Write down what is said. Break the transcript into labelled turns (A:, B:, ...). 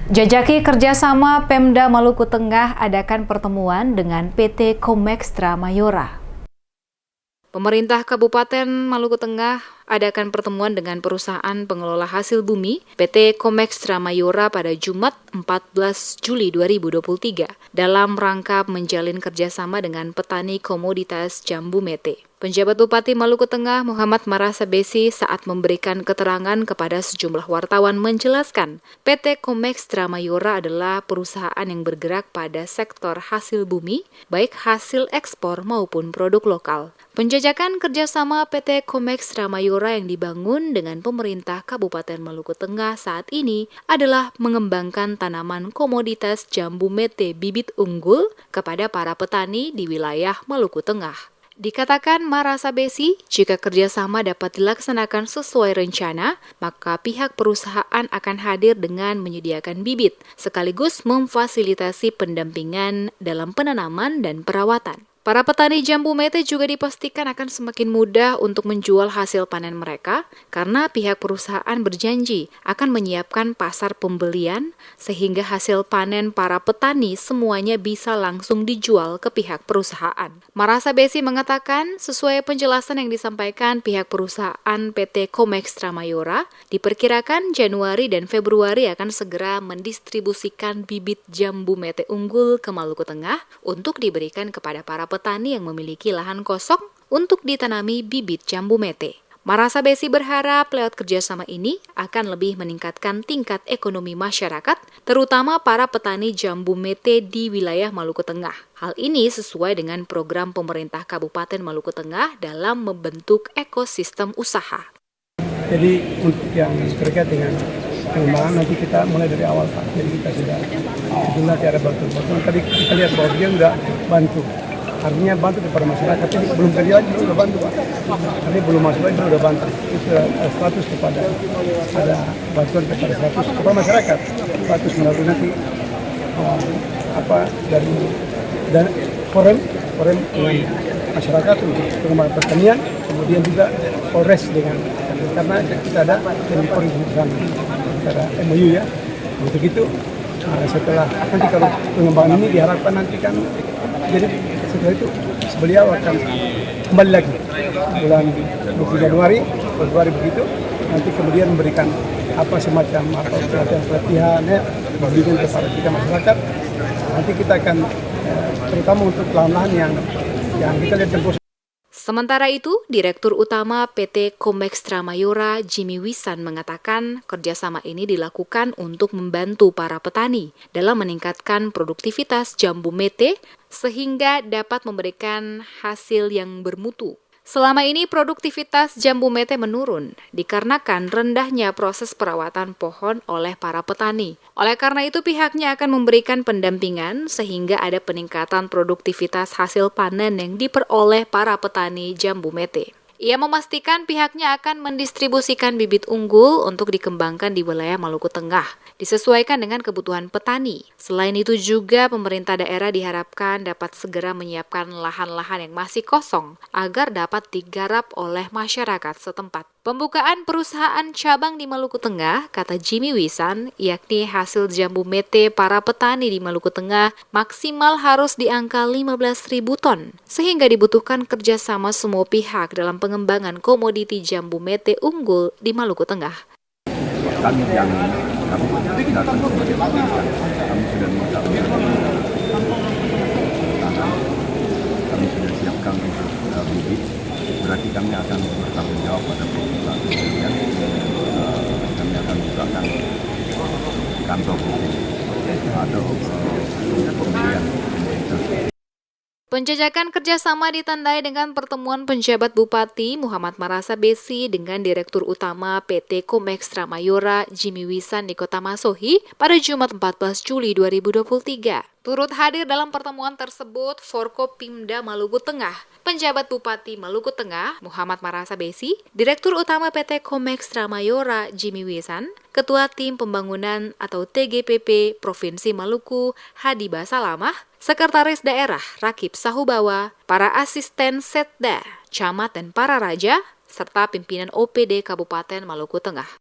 A: Jajaki kerjasama Pemda Maluku Tengah adakan pertemuan dengan PT Comextra Mayora. Pemerintah Kabupaten Maluku Tengah adakan pertemuan dengan perusahaan pengelola hasil bumi PT Comextra Mayora pada Jumat 14 Juli 2023 dalam rangka menjalin kerjasama dengan petani komoditas jambu mete. Penjabat Bupati Maluku Tengah Muhammad Marasa Besi saat memberikan keterangan kepada sejumlah wartawan menjelaskan PT Comextra Mayora adalah perusahaan yang bergerak pada sektor hasil bumi, baik hasil ekspor maupun produk lokal. Penjajakan kerjasama PT Comextra Mayora yang dibangun dengan pemerintah Kabupaten Maluku Tengah saat ini adalah mengembangkan tanaman komoditas jambu mete bibit unggul kepada para petani di wilayah Maluku Tengah. Dikatakan Marasa Besi, jika kerjasama dapat dilaksanakan sesuai rencana, maka pihak perusahaan akan hadir dengan menyediakan bibit, sekaligus memfasilitasi pendampingan dalam penanaman dan perawatan. Para petani jambu mete juga dipastikan akan semakin mudah untuk menjual hasil panen mereka karena pihak perusahaan berjanji akan menyiapkan pasar pembelian sehingga hasil panen para petani semuanya bisa langsung dijual ke pihak perusahaan. Marasa Besi mengatakan sesuai penjelasan yang disampaikan pihak perusahaan PT Comextra Mayora, diperkirakan Januari dan Februari akan segera mendistribusikan bibit jambu mete unggul ke Maluku Tengah untuk diberikan kepada para petani yang memiliki lahan kosong untuk ditanami bibit jambu mete. Marasa Besi berharap lewat kerjasama ini akan lebih meningkatkan tingkat ekonomi masyarakat, terutama para petani jambu mete di wilayah Maluku Tengah. Hal ini sesuai dengan program pemerintah Kabupaten Maluku Tengah dalam membentuk ekosistem usaha.
B: Jadi untuk yang terkait dengan pengembangan nanti kita mulai dari awal Pak. Jadi kita sudah nanti ada bantuan. Tadi kita lihat bahwa dia sudah bantu. Artinya bantu kepada masyarakat, ini belum kerja lagi, sudah bantu Pak. Artinya belum masuk lagi, sudah bantu. Itu 100 kepada, ada bantuan kepada 100 kepada masyarakat. 100 melalui nanti dari dan forum dengan masyarakat untuk pengembangan pertanian, kemudian juga Polres dengan, karena kita ada yang di sana, kita ada MOU ya. Untuk itu setelah nanti kalau pengembangan ini diharapkan nanti kan jadi setelah itu beliau akan kembali lagi bulan Januari, Februari begitu, nanti kemudian memberikan semacam pelatihan ya, memberikan kepada kita masyarakat. Nanti kita akan terutama untuk lahan-lahan yang kita lihat tempoh.
A: Sementara itu, Direktur Utama PT Comextra Mayora, Jimmy Wisan, mengatakan kerjasama ini dilakukan untuk membantu para petani dalam meningkatkan produktivitas jambu mete sehingga dapat memberikan hasil yang bermutu. Selama ini produktivitas jambu mete menurun dikarenakan rendahnya proses perawatan pohon oleh para petani. Oleh karena itu pihaknya akan memberikan pendampingan sehingga ada peningkatan produktivitas hasil panen yang diperoleh para petani jambu mete. Ia memastikan pihaknya akan mendistribusikan bibit unggul untuk dikembangkan di wilayah Maluku Tengah, disesuaikan dengan kebutuhan petani. Selain itu juga pemerintah daerah diharapkan dapat segera menyiapkan lahan-lahan yang masih kosong agar dapat digarap oleh masyarakat setempat. Pembukaan perusahaan cabang di Maluku Tengah, kata Jimmy Wisan, yakni hasil jambu mete para petani di Maluku Tengah maksimal harus di angka 15.000 ton, sehingga dibutuhkan kerjasama semua pihak dalam pengembangan komoditi jambu mete unggul di Maluku Tengah.
C: Kami datang sebagai pemerintah, kami sudah minta kami sudah siapkan untuk bibit. Berarti kami akan bertanggung jawab pada perusahaan kemudian kami akan bukakan kantor atau pembelian pemerintah.
A: Penjajakan kerjasama ditandai dengan pertemuan penjabat Bupati Muhammad Marasa Besi dengan Direktur Utama PT Comextra Mayora Jimmy Wisan di Kota Masohi pada Jumat 14 Juli 2023. Turut hadir dalam pertemuan tersebut Forkopimda Maluku Tengah, Penjabat Bupati Maluku Tengah Muhammad Marasa Besi, Direktur Utama PT Comextra Mayora Jimmy Wisan, Ketua Tim Pembangunan atau TGPP Provinsi Maluku Hadi Basalamah, Sekretaris Daerah Rakib Sahubawa, para asisten Setda, Camat dan para raja, serta pimpinan OPD Kabupaten Maluku Tengah.